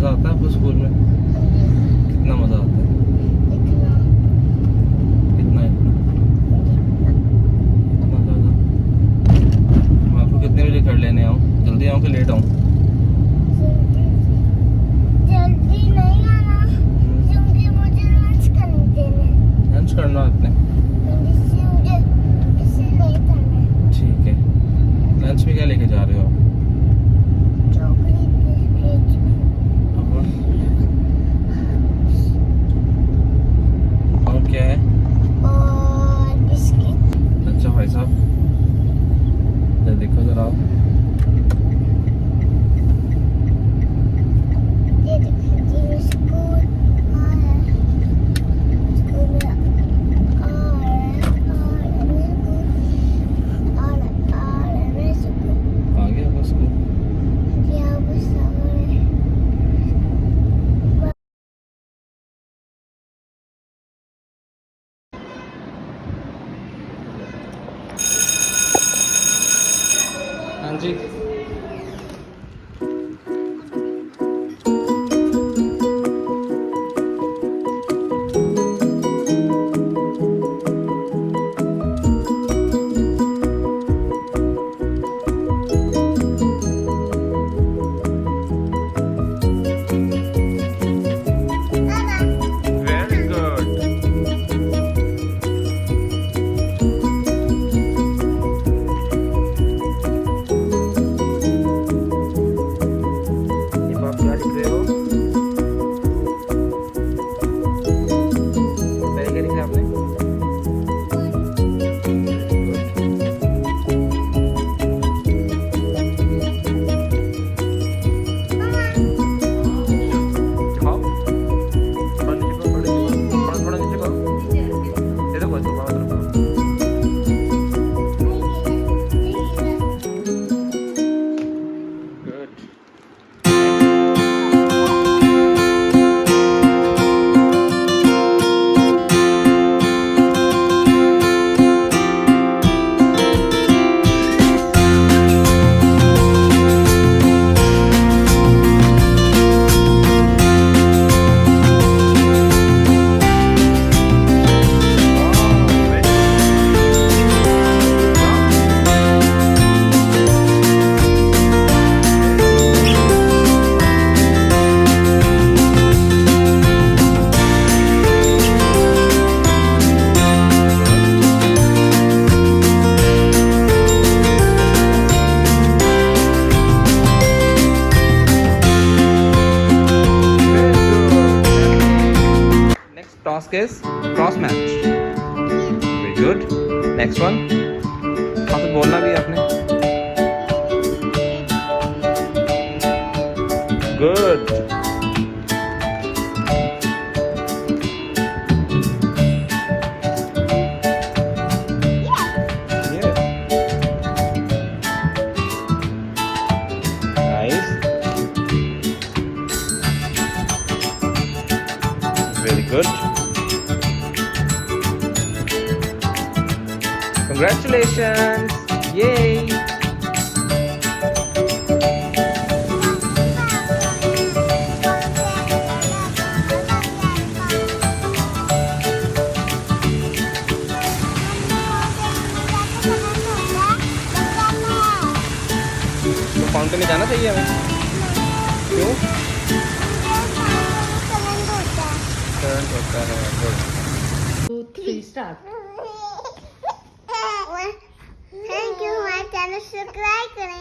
मज़ा आता है आपको स्कूल में? कितना मज़ा आता है? कितना ज़्यादा? मैं आपको कितने बजे घर लेने आऊँ? जल्दी आऊँ कि लेट आऊँ? जल्दी नहीं आना क्योंकि मुझे लंच करने देना है। लंच करना आपने? मुझे इससे लेट आना है। ठीक है। लंच में क्या लेके जा रहे हो आप? चॉकलेट बिस्किट और क्या है? और बिस्किट। अच्छा भाई साहब, ये देखो जरा आप। ये देखिए स्कूल आ रहा है। स्कूल में आ रहा है स्कूल। आ गया आपका स्कूल? क्या बस आ रहा है। हाँ जी। Very good. ये आप क्या लिख रहे हो? पहले क्या लिखा आपने? दिखाओ। थोड़ा नीचे करो, थोड़ा नीचे करो। ये देखो, इसको बाहर रखो। Good. Next task is cross match. Very good. Next one. हाँ तो बोलना भी है आपने. Good. Yeah. Nice. Very good. Congratulations! Yay! तो फाउंटेन में जाना चाहिए हमें? क्यों? करंट होता है. Good. 2, 3 start. थैंक यू हमारे चैनल सब्सक्राइब करें.